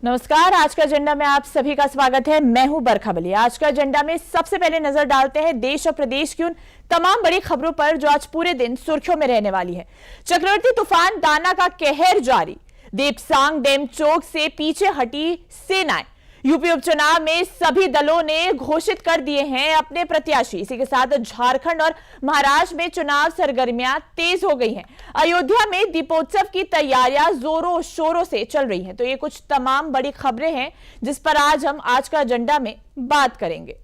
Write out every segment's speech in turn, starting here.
नमस्कार। आज का एजेंडा में आप सभी का स्वागत है। मैं हूं बरखा बलिया। आज का एजेंडा में सबसे पहले नजर डालते हैं देश और प्रदेश की उन तमाम बड़ी खबरों पर जो आज पूरे दिन सुर्खियों में रहने वाली है। चक्रवर्ती तूफान दाना का कहर जारी, देपसांग डैम चौक से पीछे हटी सेनाएं। यूपी उपचुनाव में सभी दलों ने घोषित कर दिए हैं अपने प्रत्याशी। इसी के साथ झारखंड और महाराष्ट्र में चुनाव सरगर्मियां तेज हो गई हैं। अयोध्या में दीपोत्सव की तैयारियां जोरों शोरों से चल रही हैं। तो ये कुछ तमाम बड़ी खबरें हैं जिस पर आज हम आज का एजेंडा में बात करेंगे।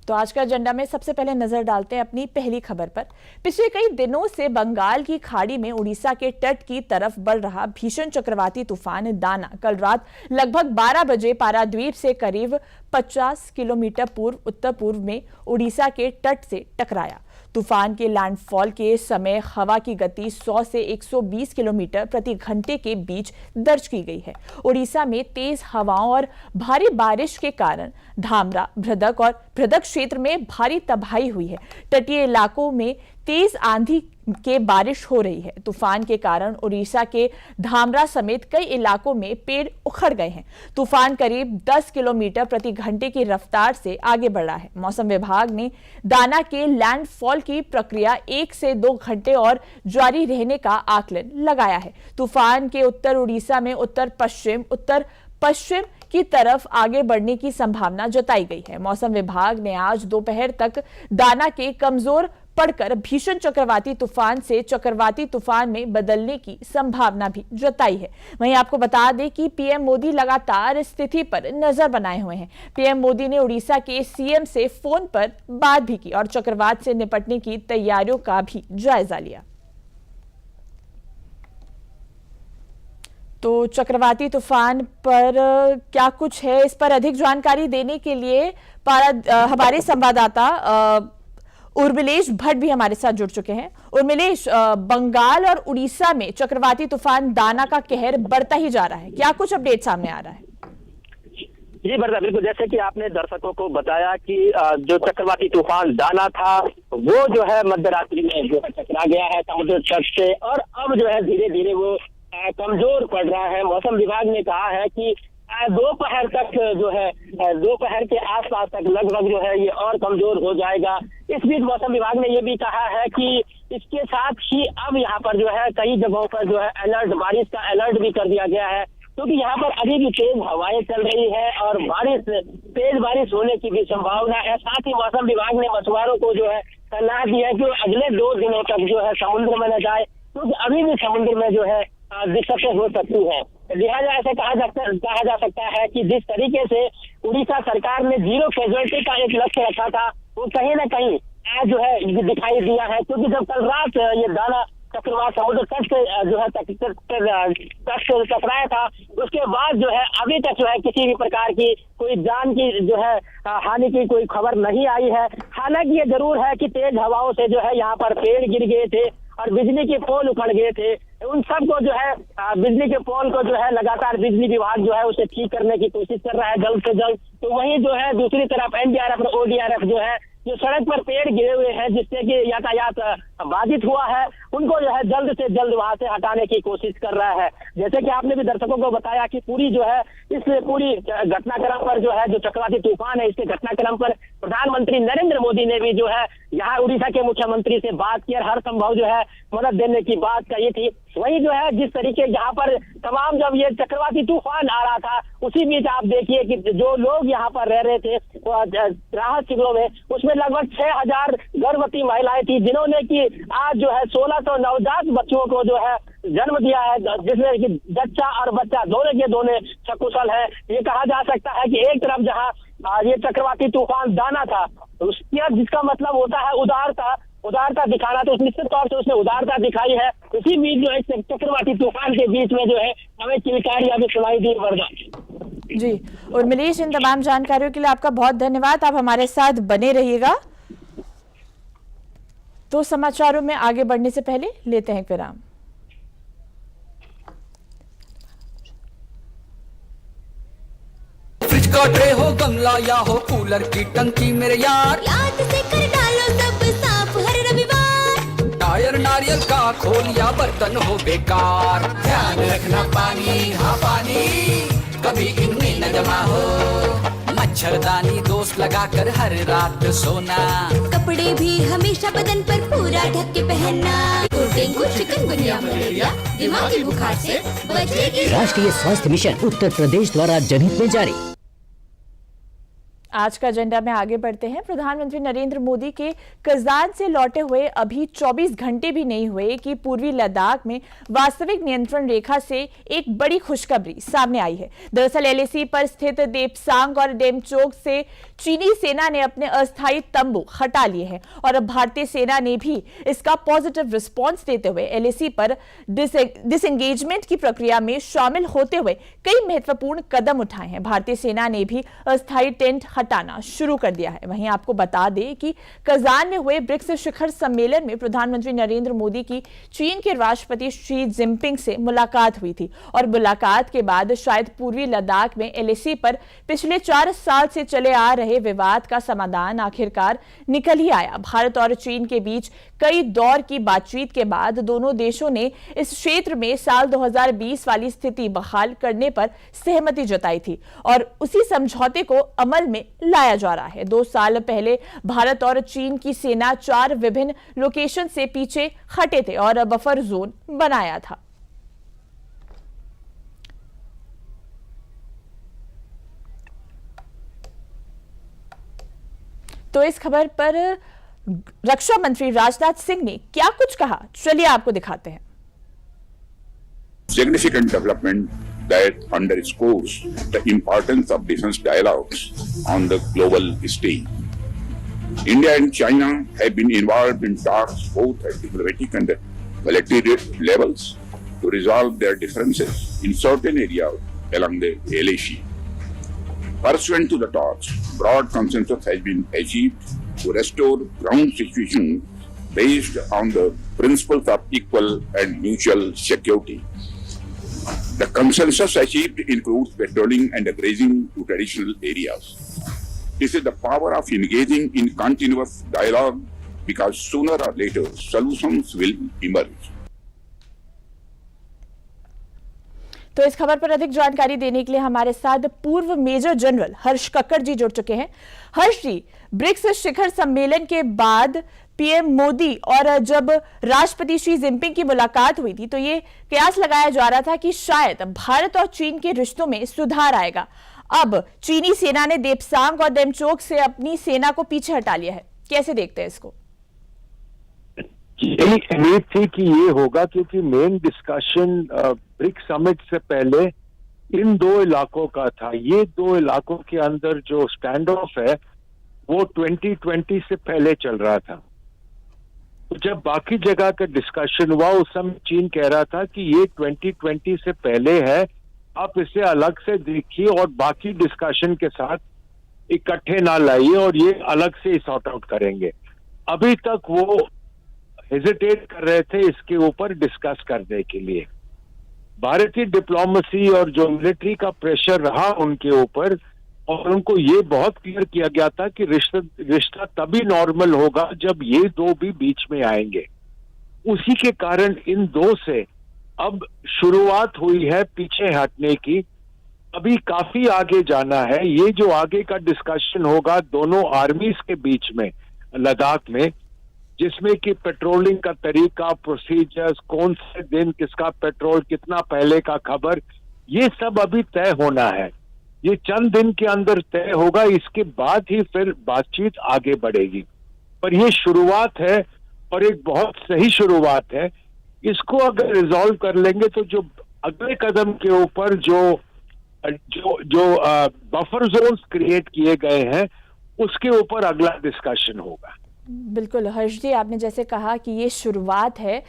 तो आज का एजेंडा में सबसे पहले नजर डालते हैं अपनी पहली खबर पर। पिछले कई दिनों से बंगाल की खाड़ी में उड़ीसा के तट की तरफ बढ़ रहा भीषण चक्रवाती तूफान दाना कल रात लगभग 12 बजे पारादीप से करीब 50 किलोमीटर पूर्व उत्तर पूर्व में उड़ीसा के तट से टकराया। तूफान के लैंडफॉल के समय हवा की गति 100 से 120 किलोमीटर प्रति घंटे के बीच दर्ज की गई है। उड़ीसा में तेज हवाओं और भारी बारिश के कारण धामरा, भ्रदक और भ्रदक क्षेत्र में भारी तबाही हुई है। तटीय इलाकों में तेज आंधी के बारिश हो रही है। तूफान के कारण उड़ीसा के धामरा समेत कई इलाकों में पेड़ उखड़ गए हैं। तूफान करीब 10 किलोमीटर प्रति घंटे की रफ्तार से आगे बढ़ रहा है। मौसम विभाग ने दाना के लैंडफॉल की प्रक्रिया 1 से 2 घंटे और जारी रहने का आकलन लगाया है। तूफान के उत्तर उड़ीसा में उत्तर पश्चिम की तरफ आगे बढ़ने की संभावना जताई गई है। मौसम विभाग ने आज दोपहर तक दाना के कमजोर पड़कर भीषण चक्रवाती तूफान से चक्रवाती तूफान में बदलने की संभावना भी जताई है। वहीं आपको बता दें कि पीएम मोदी लगातार स्थिति पर नजर बनाए हुए हैं। पीएम मोदी ने उड़ीसा के सीएम से फोन पर बात भी की और चक्रवात से निपटने की तैयारियों का भी जायजा लिया। तो चक्रवाती तूफान पर क्या कुछ है, इस पर अधिक जानकारी देने के लिए हमारे संवाददाता उर्मिलेश भट्ट भी हमारे साथ जुड़ चुके हैं। उर्मिलेश, बंगाल और उड़ीसा में चक्रवाती तूफान दाना का कहर बढ़ता ही जा रहा है, क्या कुछ अपडेट सामने आ रहा है? जी बरदा, बिल्कुल जैसे कि आपने दर्शकों को बताया कि जो चक्रवाती तूफान दाना था वो जो है मध्य रात्रि में जो है टकरा गया है समुद्र तट से और अब जो है धीरे धीरे वो कमजोर पड़ रहा है। मौसम विभाग ने कहा है कि दोपहर तक जो है दोपहर के आसपास तक लगभग जो है ये और कमजोर हो जाएगा। इस बीच मौसम विभाग ने ये भी कहा है कि इसके साथ ही अब यहाँ पर जो है कई जगहों पर जो है अलर्ट, बारिश का अलर्ट भी कर दिया गया है, क्योंकि यहाँ पर अभी भी तेज हवाएं चल रही है और तेज बारिश होने की भी संभावना है। साथ ही मौसम विभाग ने मछुआरों को जो है सलाह दी है कि अगले 2 दिनों तक जो है समुद्र में न जाए, क्योंकि अभी भी समुद्र में जो है दिक्कतें हो सकती है। लिहाजा ऐसे कहा जा सकता है कि जिस तरीके से उड़ीसा सरकार ने 0 कैजुअल्टी का एक लक्ष्य रखा था वो कहीं ना कहीं आज जो है दिखाई दिया है, क्योंकि जब कल रात ये दाना चक्रवात समुद्र तट से जो है तट से टकराया था उसके बाद जो है अभी तक जो है किसी भी प्रकार की कोई जान की जो है हानि की कोई खबर नहीं आई है। हालांकि ये जरूर है कि तेज हवाओं से जो है यहाँ पर पेड़ गिर गए थे और बिजली के पोल उखड़ गए थे। उन सबको जो है बिजली के पोल को जो है लगातार बिजली विभाग जो है उसे ठीक करने की कोशिश कर रहा है जल्द से जल्द। तो वहीं जो है दूसरी तरफ एनडीआरएफ और ओडीआरएफ जो है जो सड़क पर पेड़ गिरे हुए हैं जिससे कि यातायात बाधित हुआ है उनको जो है जल्द से जल्द वहां से हटाने की कोशिश कर रहा है। जैसे कि आपने भी दर्शकों को बताया कि पूरी जो है इस पूरी घटनाक्रम पर जो है जो चक्रवाती तूफान है इसके घटनाक्रम पर प्रधानमंत्री नरेंद्र मोदी ने भी जो है यहाँ उड़ीसा के मुख्यमंत्री से बात की और हर संभव जो है मदद देने की बात कही थी। वही जो है जिस तरीके यहाँ पर तमाम जब ये चक्रवाती तूफान आ रहा था उसी बीच आप देखिए कि जो लोग यहाँ पर रह रहे थे राहत शिविरों में उसमें लगभग 6000 गर्भवती महिलाएं थी जिन्होंने कि आज जो है 1600 नवजात बच्चों को जो है जन्म दिया है, जिसमें कि बच्चा और बच्चा दोनों के दोनों सकुशल है। ये कहा जा सकता है कि एक तरफ जहाँ ये चक्रवाती तूफान दाना था उसका जिसका मतलब होता है उदारता दिखाना, तो निश्चित तौर से उसने उदारता दिखाई है। इसी बीच जो है चक्रवाती तूफान के बीच में जो है हमें किलकारियां भी सुनाई दी। वर्धा जी, और मनीष, इन तमाम जानकारियों के लिए आपका बहुत धन्यवाद। आप हमारे साथ बने रहिएगा। तो समाचारों में आगे बढ़ने से पहले लेते हैं विराम। फ्रिज का ट्रे हो, गमला या हो कूलर की टंकी, मेरे यार याद से कर डालो सब साफ हर रविवार। टायर नारियल का खोल या बर्तन हो बेकार, ध्यान रखना पानी, हाँ पानी कभी इनमें न जमा हो। मच्छरदानी दोस्त लगाकर हर रात सोना, कपड़े भी हमेशा बदन पर पूरा ढक के पहनना। तो डेंगू, चिकनगुनिया, मलेरिया, दिमागी बुखार से बचेगी। राष्ट्रीय स्वास्थ्य मिशन उत्तर प्रदेश द्वारा जनहित में जारी। आज का एजेंडा में आगे बढ़ते हैं। प्रधानमंत्री नरेंद्र मोदी के कजान से लौटे हुए अभी 24 घंटे भी नहीं हुए कि पूर्वी लद्दाख में वास्तविक नियंत्रण रेखा से एक बड़ी खुशखबरी सामने आई है। दरअसल एलएसी पर स्थित देपसांग और डेमचोक से चीनी सेना ने अपने अस्थायी तंबू हटा लिए हैं और अब भारतीय सेना ने भी इसका पॉजिटिव रिस्पॉन्स देते हुए एलएसी पर डिसएंगेजमेंट की प्रक्रिया में शामिल होते हुए कई महत्वपूर्ण कदम उठाए हैं। भारतीय सेना ने भी अस्थायी टेंट हटाना शुरू कर दिया है। वहीं आपको बता दें कि कजान में हुए ब्रिक्स शिखर सम्मेलन में प्रधानमंत्री नरेंद्र मोदी की चीन के राष्ट्रपति शी जिनपिंग से मुलाकात हुई थी और मुलाकात के बाद शायद पूर्वी लद्दाख में एलएसी पर पिछले 4 साल से चले आ रहे विवाद का समाधान आखिरकार निकल ही आया। भारत और चीन के बीच कई दौर की बातचीत के बाद दोनों देशों ने इस क्षेत्र में साल 2020 वाली स्थिति बहाल करने पर सहमति जताई थी और उसी समझौते को अमल में लाया जा रहा है। 2 साल पहले भारत और चीन की सेना 4 विभिन्न लोकेशन से पीछे हटे थे और बफर जोन बनाया था। तो इस खबर पर रक्षा मंत्री राजनाथ सिंह ने क्या कुछ कहा, चलिए आपको दिखाते हैं। Significant development that underscores the importance of defense dialogues on the global stage. India and China have been involved in talks both at diplomatic and military levels to resolve their differences in certain areas along the LAC. Pursuant to the talks, broad consensus has been achieved to restore ground situation based on the principles of equal and mutual security. The consensus achieved includes patrolling and grazing to traditional areas. This is the power of engaging in continuous dialogue because sooner or later solutions will emerge. तो इस खबर पर अधिक जानकारी देने के लिए हमारे साथ पूर्व मेजर जनरल हर्ष कक्कड़ जी जुड़ चुके हैं। हर्ष जी, ब्रिक्स शिखर सम्मेलन के बाद पीएम मोदी और जब राष्ट्रपति शी जिनपिंग की मुलाकात हुई थी तो ये कयास लगाया जा रहा था कि शायद भारत और चीन के रिश्तों में सुधार आएगा। अब चीनी सेना ने देपसांग और डेमचोक से अपनी सेना को पीछे हटा लिया है, कैसे देखते हैं इसको? यही उम्मीद थी कि ये होगा क्योंकि मेन डिस्कशन ब्रिक्स समिट से पहले इन 2 इलाकों का था। ये 2 इलाकों के अंदर जो स्टैंड ऑफ है वो 2020 से पहले चल रहा था। तो जब बाकी जगह का डिस्कशन हुआ उस समय चीन कह रहा था कि ये 2020 से पहले है, आप इसे अलग से देखिए और बाकी डिस्कशन के साथ इकट्ठे ना लाइए और ये अलग से सॉर्ट आउट करेंगे। अभी तक वो हेजिटेट कर रहे थे इसके ऊपर डिस्कस करने के लिए। भारतीय डिप्लोमेसी और जो मिलिट्री का प्रेशर रहा उनके ऊपर और उनको ये बहुत क्लियर किया गया था कि रिश्ता तभी नॉर्मल होगा जब ये 2 भी बीच में आएंगे। उसी के कारण इन 2 से अब शुरुआत हुई है पीछे हटने की। अभी काफी आगे जाना है। ये जो आगे का डिस्कशन होगा दोनों आर्मीज के बीच में लद्दाख में, जिसमें कि पेट्रोलिंग का तरीका, प्रोसीजर्स, कौन से दिन किसका पेट्रोल, कितना पहले का खबर, ये सब अभी तय होना है। ये चंद दिन के अंदर तय होगा, इसके बाद ही फिर बातचीत आगे बढ़ेगी। पर ये शुरुआत है और एक बहुत सही शुरुआत है। इसको अगर रिजॉल्व कर लेंगे तो जो अगले कदम के ऊपर जो बफर जोन्स क्रिएट किए गए हैं उसके ऊपर अगला डिस्कशन होगा। बिल्कुल हर्ष जी, आपने जैसे कहा कि ये शुरुआत है,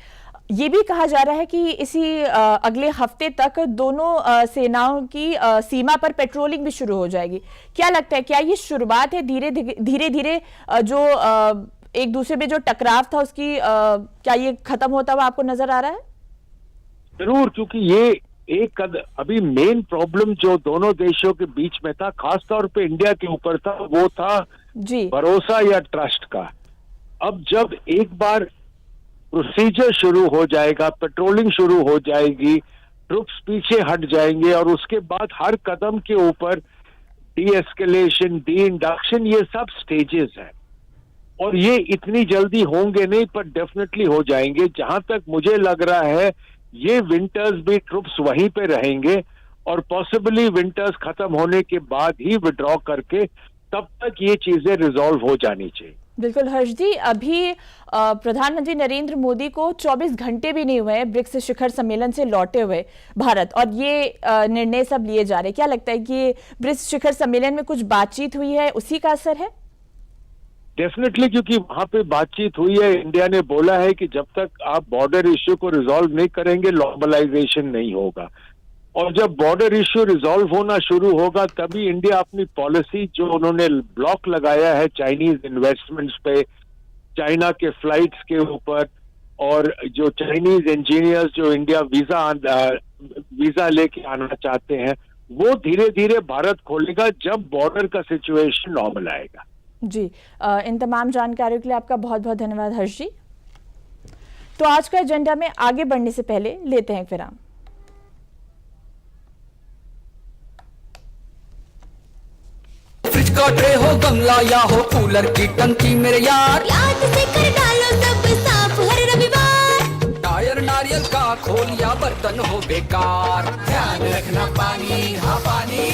ये भी कहा जा रहा है कि इसी अगले हफ्ते तक दोनों सेनाओं की सीमा पर पेट्रोलिंग भी शुरू हो जाएगी। क्या लगता है, क्या ये शुरुआत है? धीरे धीरे जो एक दूसरे में जो टकराव था उसकी क्या ये खत्म होता हुआ आपको नजर आ रहा है? जरूर, क्योंकि ये एक अभी मेन प्रॉब्लम जो दोनों देशों के बीच में था, खासतौर पे इंडिया के ऊपर था, वो था जी भरोसा या ट्रस्ट का। अब जब एक बार प्रोसीजर शुरू हो जाएगा, पेट्रोलिंग शुरू हो जाएगी, ट्रुप्स पीछे हट जाएंगे और उसके बाद हर कदम के ऊपर डी एस्केलेशन, डी इंडक्शन, ये सब स्टेजेस हैं और ये इतनी जल्दी होंगे नहीं पर डेफिनेटली हो जाएंगे। जहां तक मुझे लग रहा है ये विंटर्स भी ट्रुप्स वहीं पे रहेंगे और पॉसिबली विंटर्स खत्म होने के बाद ही विड्रॉ करके तब तक ये चीजें रिजॉल्व हो जानी चाहिए। बिल्कुल हर्ष जी, अभी प्रधानमंत्री नरेंद्र मोदी को 24 घंटे भी नहीं हुए हैं ब्रिक्स शिखर सम्मेलन से लौटे हुए भारत और ये निर्णय सब लिए जा रहे हैं। क्या लगता है कि ब्रिक्स शिखर सम्मेलन में कुछ बातचीत हुई है, उसी का असर है? डेफिनेटली, क्योंकि वहां पे बातचीत हुई है। इंडिया ने बोला है कि जब तक आप बॉर्डर इश्यू को रिजॉल्व नहीं करेंगे नॉर्मलाइजेशन नहीं होगा और जब बॉर्डर इश्यू रिजॉल्व होना शुरू होगा तभी इंडिया अपनी पॉलिसी जो उन्होंने ब्लॉक लगाया है चाइनीज इन्वेस्टमेंट्स पे, चाइना के फ्लाइट्स के ऊपर और जो चाइनीज इंजीनियर्स जो इंडिया वीजा लेके आना चाहते हैं वो धीरे धीरे भारत खोलेगा जब बॉर्डर का सिचुएशन नॉर्मल आएगा। जी, इन तमाम जानकारियों के लिए आपका बहुत बहुत धन्यवाद हर्ष जी। तो आज का एजेंडा में आगे बढ़ने से पहले लेते हैं एक विराम। फ्रिज का ट्रे हो, गमला या हो कूलर की टंकी मेरे यार, याद से कर डालो सब साफ हर रविवार। टायर नारियल का खोल या बर्तन हो बेकार, ध्यान रखना पानी, हाँ पानी,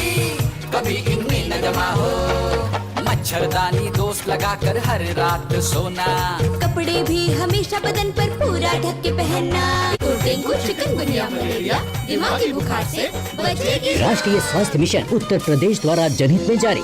कभी इनमें न जमा हो। मच्छरदानी दोस्त लगाकर हर रात सोना, कपड़े भी हमेशा बदन पर पूरा ढक के पहनना। डेंगू, चिकनगुनिया, मलेरिया, दिमागी बुखार से बचेगी। राष्ट्रीय स्वास्थ्य मिशन उत्तर प्रदेश द्वारा जनहित में जारी।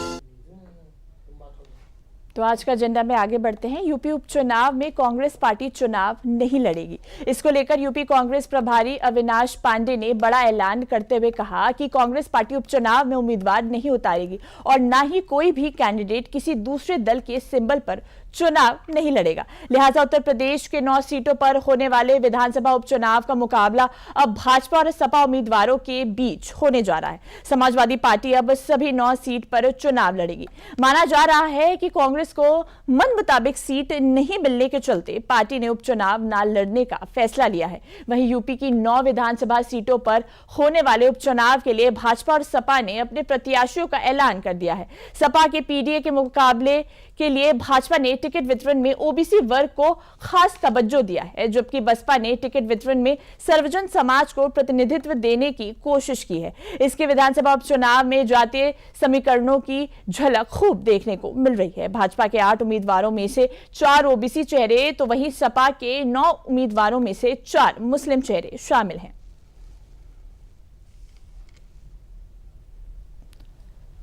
तो आज का एजेंडा में आगे बढ़ते हैं। यूपी उपचुनाव में कांग्रेस पार्टी चुनाव नहीं लड़ेगी। इसको लेकर यूपी कांग्रेस प्रभारी अविनाश पांडे ने बड़ा ऐलान करते हुए कहा कि कांग्रेस पार्टी उपचुनाव में उम्मीदवार नहीं उतारेगी और ना ही कोई भी कैंडिडेट किसी दूसरे दल के सिंबल पर चुनाव नहीं लड़ेगा। लिहाजा उत्तर प्रदेश के 9 सीटों पर होने वाले विधानसभा उपचुनाव का मुकाबला अब भाजपा और सपा उम्मीदवारों के बीच होने जा रहा है। समाजवादी पार्टी अब सभी 9 सीट पर चुनाव लड़ेगी। माना जा रहा है कि कांग्रेस को मन मुताबिक सीट नहीं मिलने के चलते पार्टी ने उपचुनाव न लड़ने का फैसला लिया है। वहीं यूपी की 9 विधानसभा सीटों पर होने वाले उपचुनाव के लिए भाजपा और सपा ने अपने प्रत्याशियों का ऐलान कर दिया है। सपा के पीडीए के मुकाबले के लिए भाजपा ने टिकट वितरण में ओबीसी वर्ग को खास तवज्जो दिया है, जबकि बसपा ने टिकट वितरण में सर्वजन समाज को प्रतिनिधित्व देने की कोशिश की है। इसके विधानसभा उपचुनाव में जातीय समीकरणों की झलक खूब देखने को मिल रही है। भाजपा के 8 उम्मीदवारों में से 4 ओबीसी चेहरे तो वहीं सपा के 9 उम्मीदवारों में से 4 मुस्लिम चेहरे शामिल हैं।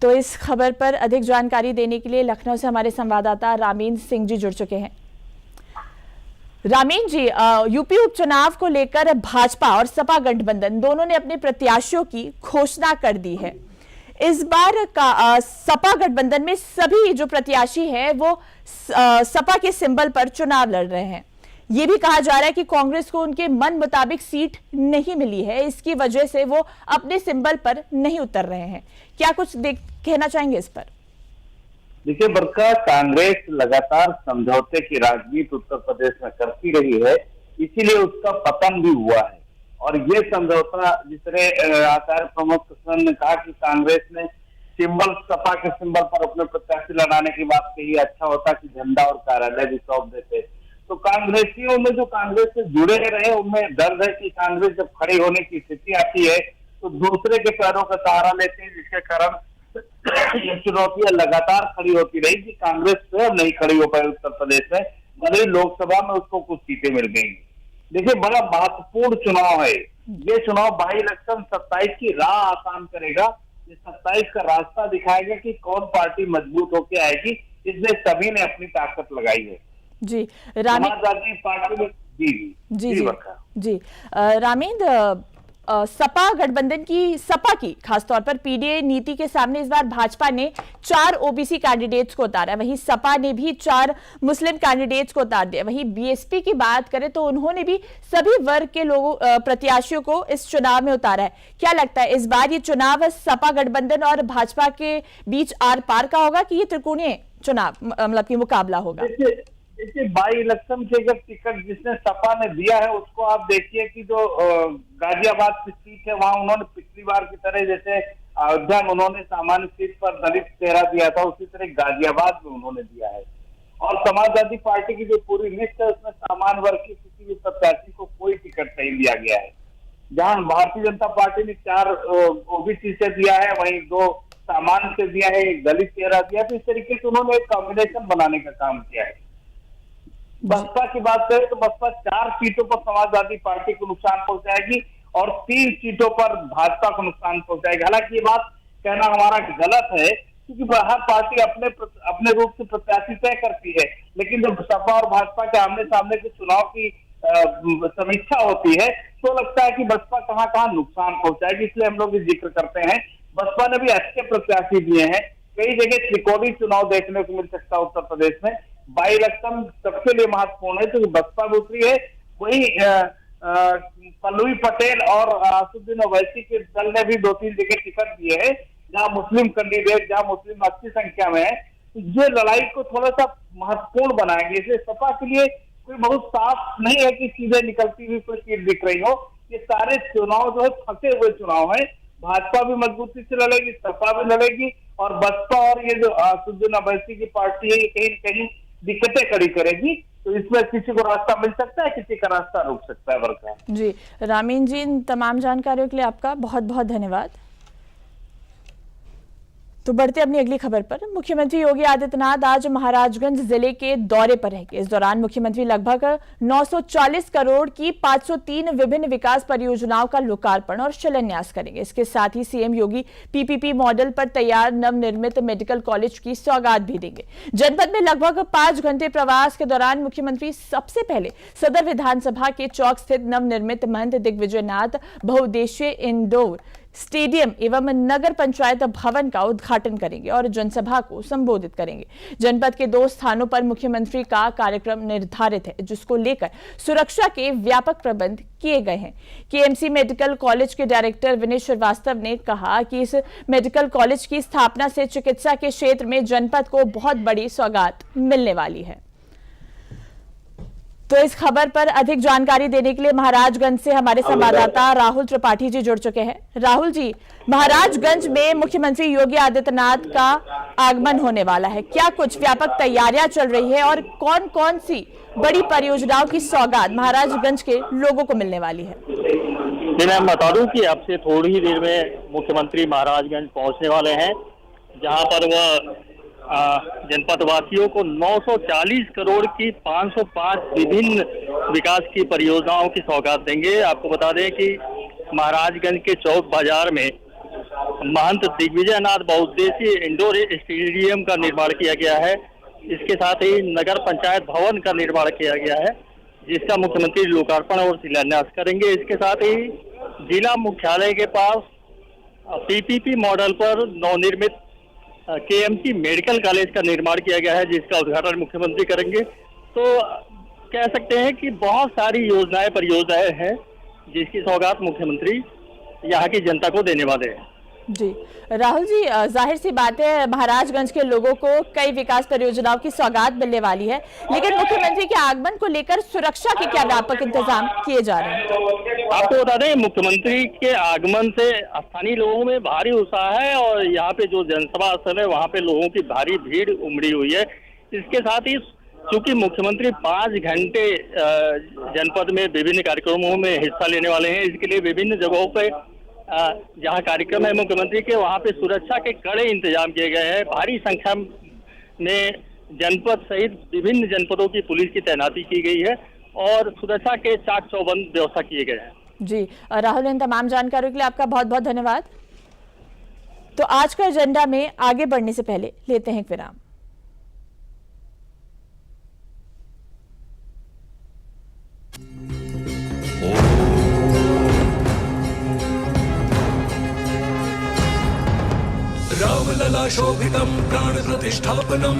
तो इस खबर पर अधिक जानकारी देने के लिए लखनऊ से हमारे संवाददाता रामीन सिंह जी जुड़ चुके हैं। रामीन जी, यूपी उपचुनाव को लेकर भाजपा और सपा गठबंधन दोनों ने अपने प्रत्याशियों की घोषणा कर दी है। इस बार का सपा गठबंधन में सभी जो प्रत्याशी हैं वो सपा के सिंबल पर चुनाव लड़ रहे हैं। ये भी कहा जा रहा है कि कांग्रेस को उनके मन मुताबिक सीट नहीं मिली है, इसकी वजह से वो अपने सिंबल पर नहीं उतर रहे हैं। क्या कुछ कहना चाहेंगे इस पर? देखिए बरका, कांग्रेस लगातार समझौते की राजनीति उत्तर प्रदेश में करती रही है, इसीलिए उसका पतन भी हुआ है। और ये समझौता जिस तरह आचार्य प्रमोद कृष्ण ने कहा कि कांग्रेस ने सिंबल, सपा के सिंबल पर अपने प्रत्याशी लड़ाने की बात कही, अच्छा होता कि झंडा और कार्यालय भी सौंप देते। तो कांग्रेसियों में जो कांग्रेस से जुड़े रहे उनमें दर्द है कि कांग्रेस जब खड़ी होने की स्थिति आती है तो दूसरे के पैरों का सहारा लेते हैं, जिसके कारण ये चुनौतियां लगातार खड़ी होती रही कि कांग्रेस स्वयं नहीं खड़ी हो पाई उत्तर प्रदेश में, भले लोकसभा में उसको कुछ सीटें मिल गई। देखिए बड़ा महत्वपूर्ण चुनाव है ये चुनाव। बाई इलेक्शन 27 की राह आसान करेगा। ये 27 का रास्ता दिखाएगा कि कौन पार्टी मजबूत होकर आएगी, इसमें सभी ने अपनी ताकत लगाई है। जी समाजवादी पार्टी में जी रामीन, सपा गठबंधन की, सपा की खासतौर पर पीडीए नीति के सामने इस बार भाजपा ने 4 ओबीसी कैंडिडेट्स को उतारा, वहीं सपा ने भी 4 मुस्लिम कैंडिडेट्स को उतार दिया। वहीं बीएसपी की बात करें तो उन्होंने भी सभी वर्ग के लोगों प्रत्याशियों को इस चुनाव में उतारा है। क्या लगता है इस बार ये चुनाव सपा गठबंधन और भाजपा के बीच आर पार का होगा कि ये त्रिकोणीय चुनाव मतलब की मुकाबला होगा? देखिए बाई इलेक्शन के अगर टिकट जिसने सपा ने दिया है उसको आप देखिए कि जो गाजियाबाद की सीट है वहां उन्होंने पिछली बार की तरह जैसे अयोध्या में उन्होंने सामान्य सीट पर दलित चेहरा दिया था, उसी तरह गाजियाबाद में उन्होंने दिया है। और समाजवादी पार्टी की जो पूरी लिस्ट है उसमें सामान्य वर्ग के किसी भी प्रत्याशी को कोई टिकट नहीं दिया गया है। जहां भारतीय जनता पार्टी ने 4 ओबीसी से दिया है, वहीं 2 सामान्य से दिया है, एक दलित चेहरा दिया, तो इस तरीके से उन्होंने एक कॉम्बिनेशन बनाने का काम किया है। बसपा की बात करें तो बसपा 4 सीटों पर समाजवादी पार्टी को नुकसान पहुंचाएगी और 3 सीटों पर भाजपा को नुकसान पहुंचाएगी। हालांकि ये बात कहना हमारा गलत है क्योंकि हर पार्टी अपने रूप से प्रत्याशी तय करती है, लेकिन जब सपा और भाजपा के आमने सामने के चुनाव की समीक्षा होती है तो लगता है कि बसपा कहाँ कहाँ नुकसान पहुंचाएगी, इसलिए हम लोग जिक्र करते हैं। बसपा ने भी अच्छे प्रत्याशी दिए हैं, कई जगह त्रिकोणीय चुनाव देखने को मिल सकता है उत्तर प्रदेश में। बाई इलेक्शन सबके लिए महत्वपूर्ण है क्योंकि बसपा भी उतरी है, वही पल्लवी पटेल और असदुद्दीन ओवैसी के दल ने भी 2-3 जगह टिकट दिए हैं जहां मुस्लिम कैंडिडेट, जहां मुस्लिम अच्छी संख्या में है। तो ये लड़ाई को थोड़ा सा महत्वपूर्ण बनाएंगे, इसलिए सपा के लिए कोई बहुत साफ नहीं है कि सीधे निकलती हुई कोई सीट दिख रही हो। ये सारे चुनाव जो है फंसे हुए चुनाव है, भाजपा भी मजबूती से लड़ेगी, सपा भी लड़ेगी और बसपा और ये जो असदुद्दीन ओवैसी की पार्टी है ये कहीं न कहीं दिक्कतें खड़ी करेगी। तो इसमें किसी को रास्ता मिल सकता है, किसी का रास्ता रुक सकता है। वर्षा जी, रामीन जी, इन तमाम जानकारियों के लिए आपका बहुत बहुत धन्यवाद। तो बढ़ते अपनी अगली खबर पर। मुख्यमंत्री योगी आदित्यनाथ आज महाराजगंज जिले के दौरे पर रहेंगे। इस दौरान मुख्यमंत्री लगभग 940 करोड़ की 503 विभिन्न विकास परियोजनाओं का लोकार्पण और शिलान्यास करेंगे। इसके साथ ही सीएम योगी पीपीपी मॉडल पर तैयार नवनिर्मित मेडिकल कॉलेज की सौगात भी देंगे। जनपद में लगभग 5 घंटे प्रवास के दौरान मुख्यमंत्री सबसे पहले सदर विधानसभा के चौक स्थित नवनिर्मित महंत दिग्विजयनाथ बहुउद्देशीय इंडोर स्टेडियम एवं नगर पंचायत भवन का उद्घाटन करेंगे और जनसभा को संबोधित करेंगे। जनपद के 2 स्थानों पर मुख्यमंत्री का कार्यक्रम निर्धारित है, जिसको लेकर सुरक्षा के व्यापक प्रबंध किए गए हैं। केएमसी मेडिकल कॉलेज के डायरेक्टर विनय श्रीवास्तव ने कहा कि इस मेडिकल कॉलेज की स्थापना से चिकित्सा के क्षेत्र में जनपद को बहुत बड़ी सौगात मिलने वाली है। तो इस खबर पर अधिक जानकारी देने के लिए महाराजगंज से हमारे संवाददाता राहुल त्रिपाठी जी जुड़ चुके हैं। राहुल जी, महाराजगंज में मुख्यमंत्री योगी आदित्यनाथ का आगमन होने वाला है, क्या कुछ व्यापक तैयारियां चल रही है और कौन कौन सी बड़ी परियोजनाओं की सौगात महाराजगंज के लोगों को मिलने वाली है? जी, मैं बता दूं कि अब से थोड़ी ही देर में मुख्यमंत्री महाराजगंज पहुंचने वाले हैं, जहां पर वह जनपद वासियों को 940 करोड़ की 505 विभिन्न विकास की परियोजनाओं की सौगात देंगे। आपको बता दें कि महाराजगंज के चौक बाजार में महंत दिग्विजयनाथ बहुउद्देशीय इंडोर स्टेडियम का निर्माण किया गया है। इसके साथ ही नगर पंचायत भवन का निर्माण किया गया है, जिसका मुख्यमंत्री लोकार्पण और शिलान्यास करेंगे। इसके साथ ही जिला मुख्यालय के पास पीपीपी मॉडल पर नवनिर्मित केएमसी मेडिकल कॉलेज का निर्माण किया गया है, जिसका उद्घाटन मुख्यमंत्री करेंगे। तो कह सकते हैं कि बहुत सारी परियोजनाएं हैं जिसकी सौगात मुख्यमंत्री यहाँ की जनता को देने वाले हैं। जी राहुल जी, जाहिर सी बात है महाराजगंज के लोगों को कई विकास परियोजनाओं की सौगात मिलने वाली है, लेकिन मुख्यमंत्री के आगमन को लेकर सुरक्षा के क्या व्यापक इंतजाम किए जा रहे हैं? आपको बता दें, मुख्यमंत्री के आगमन से स्थानीय लोगों में भारी उत्साह है और यहाँ पे जो जनसभा स्थल है वहाँ पे लोगों की भारी भीड़ उमड़ी हुई है। इसके साथ ही चूंकि मुख्यमंत्री 5 घंटे जनपद में विभिन्न कार्यक्रमों में हिस्सा लेने वाले हैं, इसके लिए विभिन्न जगहों पे जहां कार्यक्रम है मुख्यमंत्री के, वहां पे सुरक्षा के कड़े इंतजाम किए गए हैं। भारी संख्या में जनपद सहित विभिन्न जनपदों की पुलिस की तैनाती की गई है और सुरक्षा के चाक चौबंद व्यवस्था किए गए हैं। जी राहुल, इन तमाम जानकारियों के लिए आपका बहुत बहुत धन्यवाद। तो आज का एजेंडा में आगे बढ़ने से पहले लेते हैं एक विराम। रामलला शोभितं प्राण प्रतिष्ठापनम्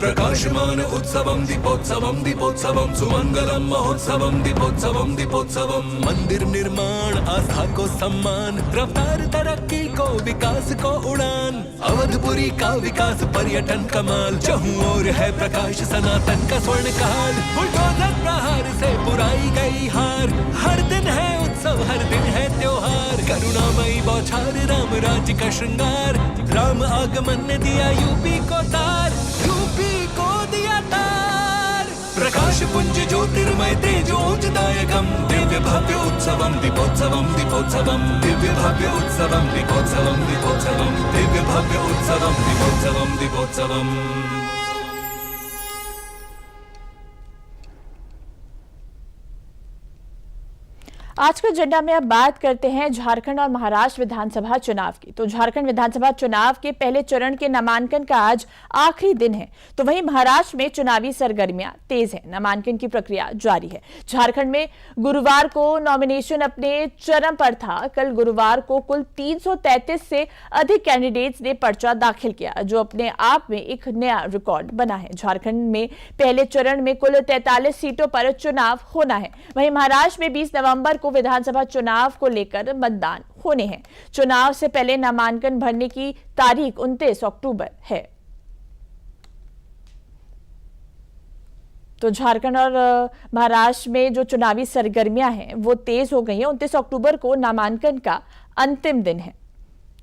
प्रकाशमान उत्सवम दीपोत्सवम दीपोत्सवम सुमंगलम महोत्सवम दीपोत्सवम दीपोत्सवम। मंदिर निर्माण आस्था को सम्मान, रफ्तार तरक्की को विकास को उड़ान, अवधपुरी का विकास पर्यटन कमाल, चहुं ओर है प्रकाश सनातन का स्वर्ण काल। बुलडोजर प्रहार से बुराई गई हार, हर दिन है उत्सव हर दिन है त्योहार, करुणामयी बौछार राम राज्य का श्रृंगार, राम आगमन ने दिया यूपी को तार, यूपी को दिया तार। प्रकाश पुंज ज्योतिर्मय तेजोजदायकम, दिव्य भव्य उत्सवम दीपोत्सवम दीपोत्सवम, दिव्य भव्य उत्सवम दीपोत्सवम दीपोत्सवम, दिव्य भव्य उत्सवम दीपोत्सवम दीपोत्सवम। आज का एजेंडा में अब बात करते हैं झारखंड और महाराष्ट्र विधानसभा चुनाव की। तो झारखंड विधानसभा चुनाव के पहले चरण के नामांकन का आज आखिरी दिन है, तो वहीं महाराष्ट्र में चुनावी सरगर्मियां तेज है, नामांकन की प्रक्रिया जारी है। झारखंड में गुरुवार को नॉमिनेशन अपने चरम पर था। कल गुरुवार को कुल 333 से अधिक कैंडिडेट्स ने पर्चा दाखिल किया, जो अपने आप में एक नया रिकॉर्ड बना है। झारखंड में पहले चरण में कुल 43 सीटों पर चुनाव होना है। वहीं महाराष्ट्र में 20 नवंबर को विधानसभा चुनाव को लेकर मतदान होने हैं। चुनाव से पहले नामांकन भरने की तारीख 29 अक्टूबर है। तो झारखंड और महाराष्ट्र में जो चुनावी सरगर्मियां हैं वो तेज हो गई हैं। 29 अक्टूबर को नामांकन का अंतिम दिन है।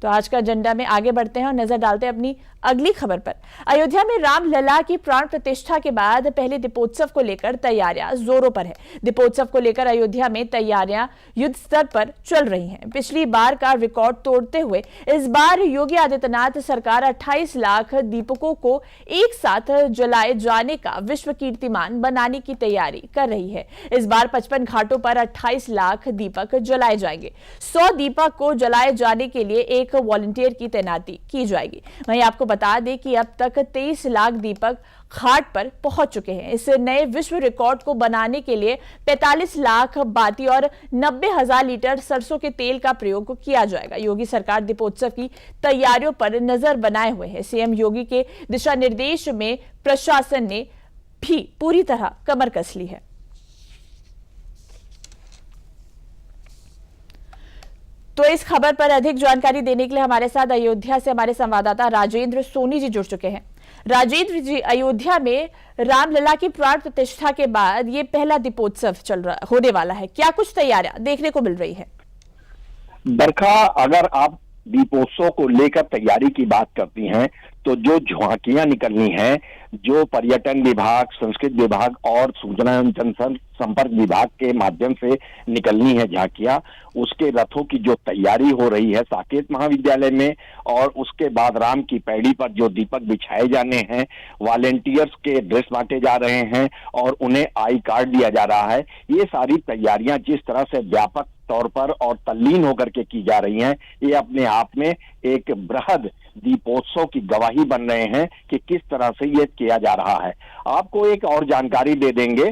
तो आज का एजेंडा में आगे बढ़ते हैं और नजर डालते हैं अपनी अगली खबर पर। अयोध्या में रामलला की प्राण प्रतिष्ठा के बाद पहले दीपोत्सव को लेकर तैयारियां जोरों पर है। दीपोत्सव को लेकर अयोध्या में तैयारियां युद्ध स्तर पर चल रही हैं। पिछली बार का रिकॉर्ड तोड़ते हुए इस बार योगी आदित्यनाथ सरकार 28 लाख दीपकों को एक साथ जलाए जाने का विश्व कीर्तिमान बनाने की तैयारी कर रही है। इस बार 55 घाटों पर 28 लाख दीपक जलाए जाएंगे। 100 दीपक को जलाए जाने के लिए एक वॉलंटियर की तैनाती की जाएगी। वहीं आपको बता दें कि अब तक 23 लाख दीपक घाट पर पहुंच चुके हैं। इस नए विश्व रिकॉर्ड को बनाने के लिए 45 लाख बाती और 90,000 लीटर सरसों के तेल का प्रयोग किया जाएगा। योगी सरकार दीपोत्सव की तैयारियों पर नजर बनाए हुए है। सीएम योगी के दिशा निर्देश में प्रशासन ने भी पूरी तरह कमर कस ली है। तो इस खबर पर अधिक जानकारी देने के लिए हमारे साथ अयोध्या से हमारे संवाददाता राजेंद्र सोनी जी जुड़ चुके हैं। राजेंद्र जी, अयोध्या में रामलला की प्राण प्रतिष्ठा के बाद ये पहला दीपोत्सव होने वाला है, क्या कुछ तैयारियां देखने को मिल रही है? बरखा, अगर आप दीपोत्सव को लेकर तैयारी की बात करती हैं तो जो झांकियां निकलनी हैं, जो पर्यटन विभाग, संस्कृति विभाग और सूचना एवं जनसंपर्क विभाग के माध्यम से निकलनी है झांकियां, उसके रथों की जो तैयारी हो रही है साकेत महाविद्यालय में, और उसके बाद राम की पैड़ी पर जो दीपक बिछाए जाने हैं, वॉलेंटियर्स के ड्रेस बांटे जा रहे हैं और उन्हें आई कार्ड दिया जा रहा है। ये सारी तैयारियां जिस तरह से व्यापक तौर पर और तल्लीन होकर के की जा रही हैं, ये अपने आप में एक बृहद दीपोत्सव की गवाही बन रहे हैं कि किस तरह से ये किया जा रहा है। आपको एक और जानकारी दे देंगे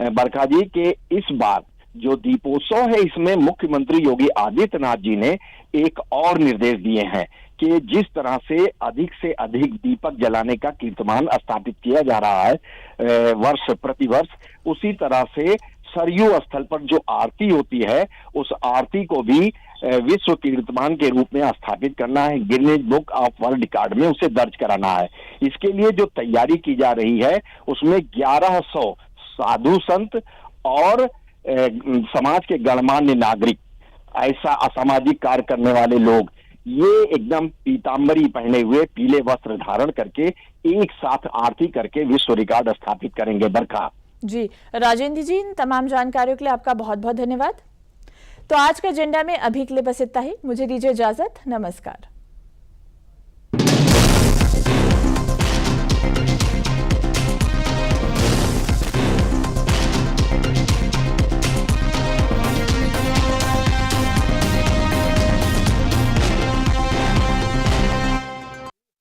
बरखा जी कि इस बार जो दीपोत्सव है इसमें मुख्यमंत्री योगी आदित्यनाथ जी ने एक और निर्देश दिए हैं कि जिस तरह से अधिक दीपक जलाने का कीर्तिमान स्थापित किया जा रहा है वर्ष प्रतिवर्ष, उसी तरह से सरयू स्थल पर जो आरती होती है उस आरती को भी विश्व कीर्तिमान के रूप में स्थापित करना है, Guinness book of world record में उसे दर्ज कराना है। इसके लिए जो तैयारी की जा रही है उसमें 1100 साधु संत और समाज के गणमान्य नागरिक, ऐसा असामाजिक कार्य करने वाले लोग, ये एकदम पीतांबरी पहने हुए पीले वस्त्र धारण करके एक साथ आरती करके विश्व रिकॉर्ड स्थापित करेंगे। बरखा जी, राजेंद्र जी, इन तमाम जानकारियों के लिए आपका बहुत बहुत धन्यवाद। तो आज का एजेंडा में अभी के लिए बस इतना ही। मुझे दीजिए इजाजत। नमस्कार।